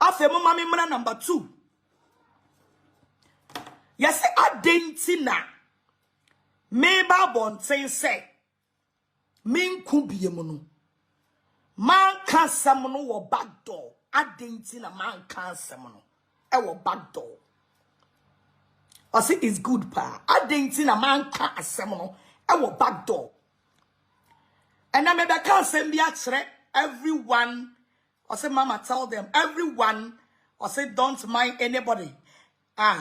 Afe mo mami mra number 2. Yes, adentina. Me ba bonten say. Min kubie mo no. Man cancer no wo back door. Adentina man cancer no. E wo back door. I say it's good pa. Adentina man cancer no. E wo back door. And I maybe can't send me everyone. I say, Mama, tell them everyone. I say, don't mind anybody.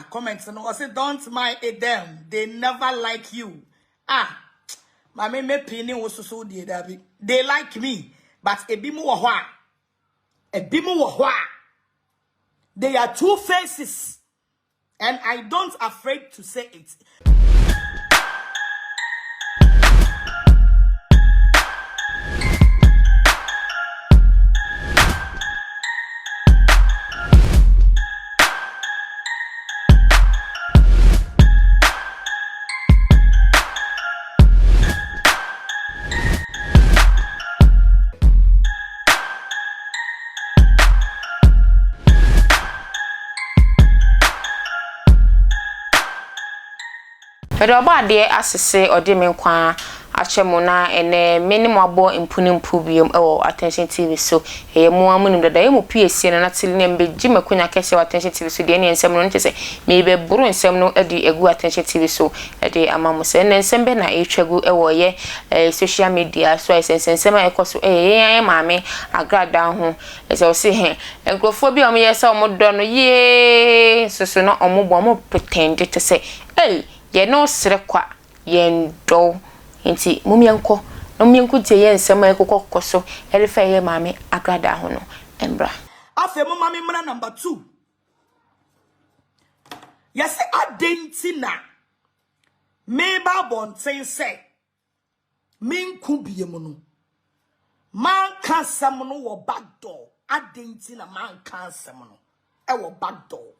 Comments. No, I say, don't mind them. They never like you. Maame me pini was so dear David. They like me, but a bimu wahwa. A bimu wahwa. They are two faces, and I don't afraid to say it. But about the assessor or demon qua, Achemona, and a minimum abo impunim pubium or attention TV. So, a more moon that I am PSC and not telling them be Jim Queen, I can say attention TV. So, Danny and someone to say, maybe brewing some no eddy a good attention TV. So, a day among us and then some bena a trago a social media. So, I sense some echoes to a Maame, Agradaa home, as I'll say here. And Grophobia, me, yes, I'm more done, yea, so not a more pretended to say, hey. Ye no srekwa ye ndo nti mumienko no mienko tie ye nsema ekokko so elefa ye Maame Agradaa ho no embra afa mo mami mra number 2 yes adentina me ba bonten say minku biemu no man kansam no wo back door adentina man kansam no e wo back door.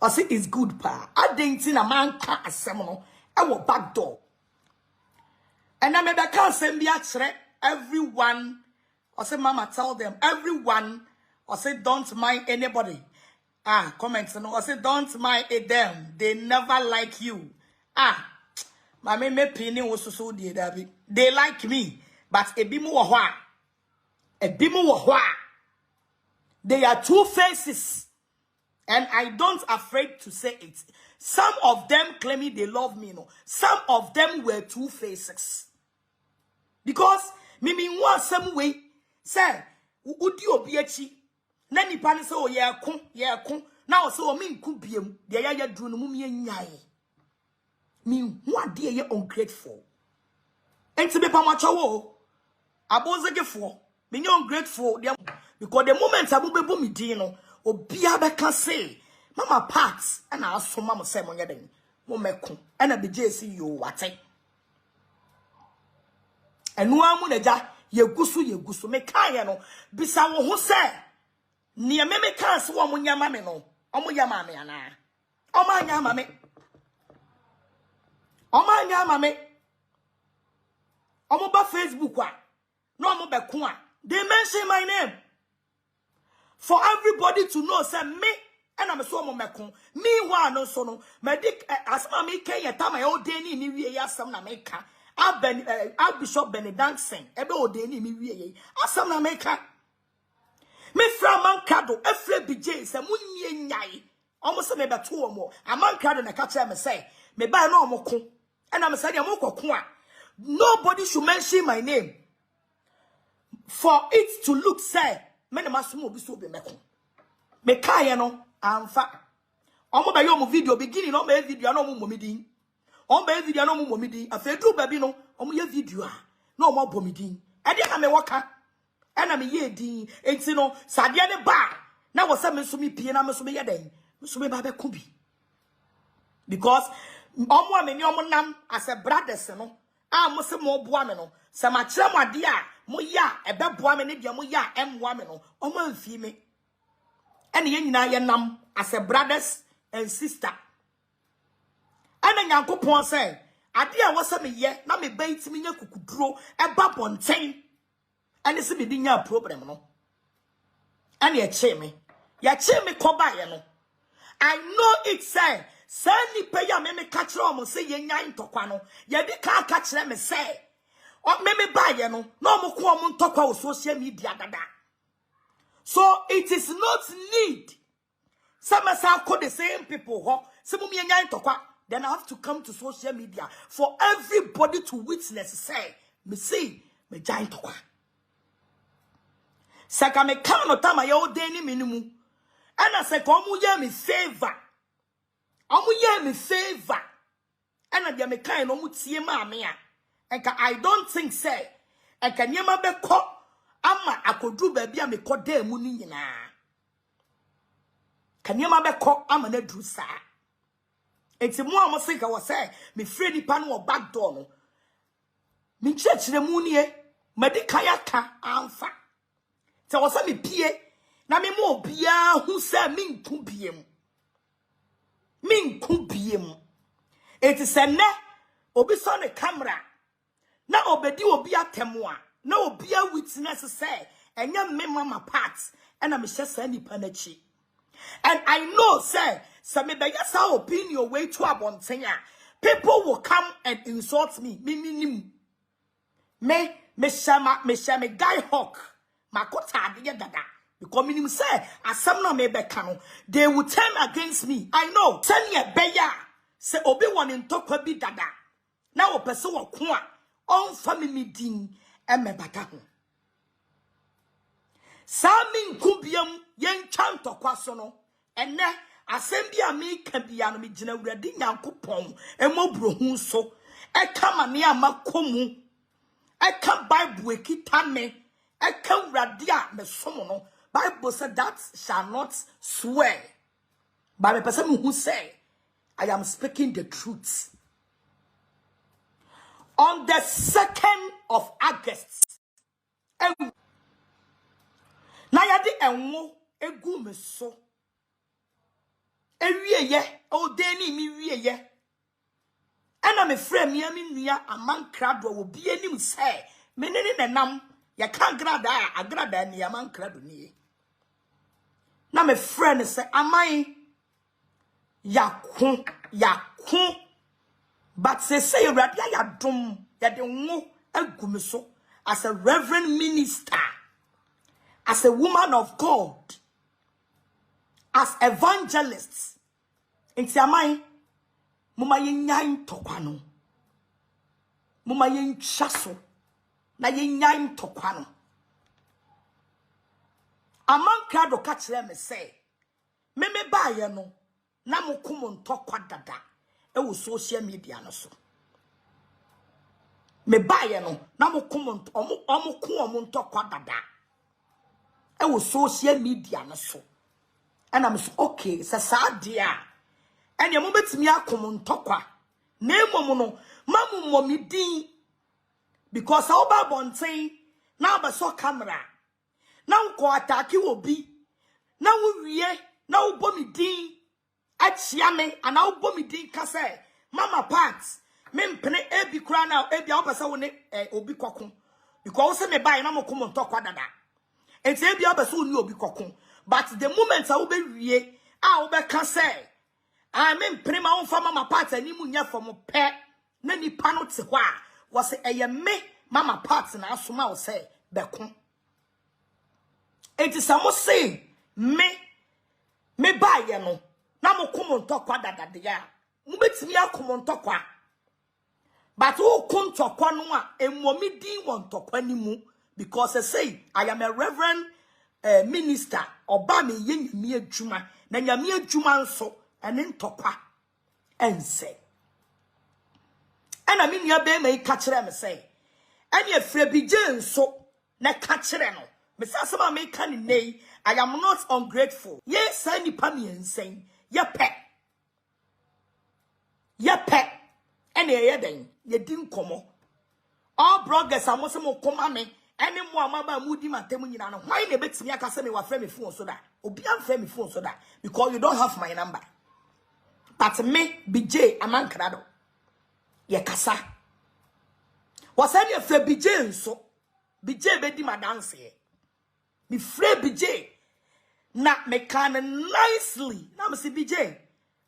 I say it's good pa. Adentina man can't asem no. I will back door. And I maybe can't send me everyone. I say Mama, tell them everyone. I say don't mind anybody. Comments no. I say don't mind them. They never like you. Maame me pini was so dear David. They like me, but a bimu wahwa. A bimu wahwa. They are two faces. And I don't afraid to say it. Some of them claiming they love me, no. Some of them were two faces. Because me one some way, say, udi obiachi. Nani pani say, oh yeah, kun. Now so me could be the ya drew no mummy nyai. Me what dear ye ungrateful. And to be pamacho, abozage for me ungrateful because the moment I will be dino. Obia beka say mama parts and I so mama say mo yeden mo meko and be jesi yo wate enu amu naja yegusu me kan no bisa wo ho say ne me kan se wo mo nyama me no omo yama me ana omo nyama me omo ba Facebook a no omo be ko a they mention my name for everybody to know, say me, and I'm so mekon. Me one no so no. Medic as me can ya time old deni ni wie ya sam na meka. Al Bishop Benediction. Ebe old deni mi wie asam na meka. Me fra man kado efre bije se munye nyai. Almost me beto omo. A man kado na catch me say me ba no omo ko. And I'm saying I'm ko a. Nobody should mention my name. For it to look say many masumo bi so be meko me kai no amfa omo ba yo mo video beginning no me video no mo momidin on be video no mo momidin afedu ba bi no omo ye video a no mo bomidin e de ka me woka e na me ye din enti no sade ne ba na wo se me so me pie na me so me ye den me so me ba be ko bi because omo ameni omo nam as a brothers no mo se mo boa me no se ma kire mo ade a mo ya ebe boa me ne dia mo ya emwa me no omo amfi me ene ye nyina ye nam as a brothers and sister ana Nyankopon say ade a wo se me ye na me ba itimi nya kukuduro eba bonten ene se me di nya problem no and ye cheme. Ya cheme koba ye no. I know it say, Sani pay ya me catch rom say ye nyan tokwano. Ye di ka catch them say. Or me buy ye no mo kwa tokwa o social media dada. So it is not need. Some are called the same people, huh? Some me nyan tokwa. Then I have to come to social media for everybody to witness say, me see, me giant tokwa. Saka me kano tama ya odeni minimu. And I say, come ye me favor. Omu ye me favor. And I me kind no mutie maame a. Enka I don't think say. Enka nyema be ko ama akodu baabi a me ko da mu ni nyina. Ka nyema be ko ama na duru saa. Enti mo am say ka wo say me free nipa no back door no. Me church mu nie. Medika yaka amfa. Te wo say me pie na me mo bia hu say me nku biem. Me nku biem. Enti se ne obi so ne camera na obedi obi atemwa na obi a witness say enya me mama parts and I'm just say nipa na chi. And I know say me be yasa opinion way to abonten a people will come and insult me. Me shama guy hawk makota de dada because minim say asem na me be kanu they will turn against me. I know send ye beya say obi won ntokwa bi dada na wo pese wo ko a on family din e me bata ho sami nkubiam yen twa ntokwa so no ene asem bi a me ka bia no me gina wurade nyankopon e mobro hu so e kama ne amakomu e ka bible ekita me e ka wurade a me somo no Bible said that shall not swear but the person who say I am speaking the truth. On the 2nd of August, na yadi enwo egu me so. Ewie ye, o deni mi wie ye. Ena me frame me ami nua amankrado wo bi anim say, me ne nenam ya kan agrada ni amankrado ni. Na me friend say amai yakun but say radia ya dum ya de wo agumi so as a reverend minister, as a woman of God, as evangelists. Inti amai muma yenyan tokwano muma yen chaso na yenyan tokwano amanka do ka kire me say me ba ye no na mokum ntokwa dada e wo social media no so me ba ye no na mokum omo ntokwa dada e wo social media no so and I'm so okay sa dia ene mo betimi akom ntokwa na emom no mamu momidin because how ba bonten na ba so camera na nko ataki obi na wo wie na wo bomidin achia me ana wo bomidin ka say mama parts me mpene ebi kura na ebi a opesa wo ne obi kokon because say me buy na mokom ntokwa dada enti ebi a opesa wo ni obi kokon but the moment a wo be wie a wo be ka say I mean prima on for mama parts ani mu nya for mo pe na nipa no te ho a wo say eye me mama parts na asoma wo say be kon enti samo say me buy ye no na mo kom ntokwa dada de ya mo betimi akom ntokwa but wo kom ntokwa no a emomi din won ntokwa ni mu because I say I am a reverend minister oba me ye nyame adwuma na nyame adwuma nso ene ntokwa ense ana me nua be mai ka kire me say ene afre bi je nso na ka kire no me say asema me ka ni nei I am not ungrateful yes say nipa me ensen ye pe ene ye den ye din komo all bloggers amoso mo koma me ene mo amaba mudi matem nyina no why na betimi aka say me wa frame me phone so da obi am frame me phone so da because you don't have my number but me BJ amankrado ye kasa was any of BJ nso BJ be di ma dance ye me frame BJ na me can nicely na me si BJ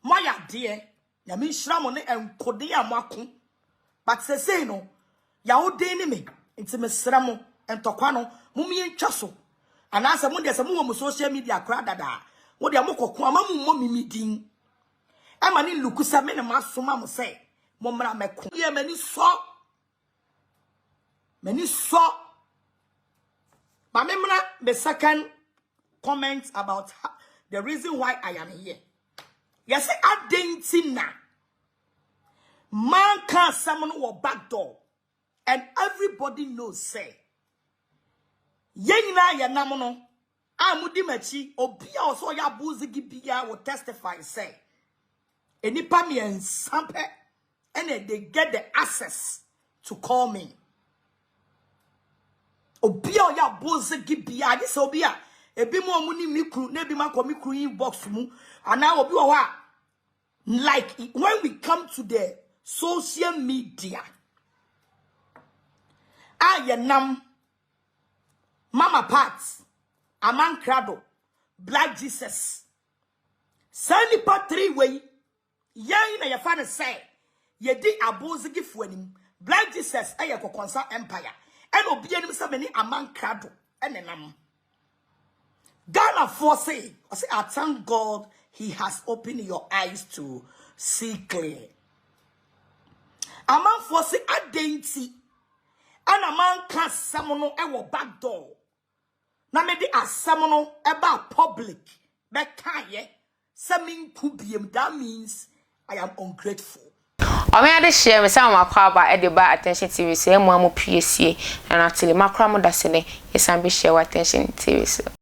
moya de ya me hira mo ne enkode ya mo ako but say no ya wo den ni me nti me sra mo entokwa no mo mi ntwa so anasa mo de se mo wo social media kra dada wo de mo kokko ama mo mi din ama ni lukusa me na masoma mo say mo mra meko ye mani so but me mra the second comment about the reason why I am here. Yes, adentina. Man can't summon or back door. And everybody knows, say. Yenina ya namono. Amudimachi, obia also ya buzigi biya will testify, say. Any pami and sampe, and they get the access to call me. Obia ya buzigi biya, this obia. Ebi mo muni mikru, nebi man ko mikru inbox mu. And now obi wa like when we come to the social media. Ayenam Mama Parts, Aman Crado, Black Jesus. Sani pa 3 way. Yan na yafana say. Ye di abozigi fuenim. Black Jesus aye ko konsa empire. And obi enim se many Aman Crado. Enenam. Ghana for say, I thank God he has opened your eyes to see clear. A man for say identity, and a man can't summon our back door. Na me di a summon about public. But kaye, summon kubium, that means I am ungrateful. I mean, I share with some of my about Edinburgh Attention TV. Say, I'm PSC, and I tell you, my grandmother said, yes, I'm be share attention TV.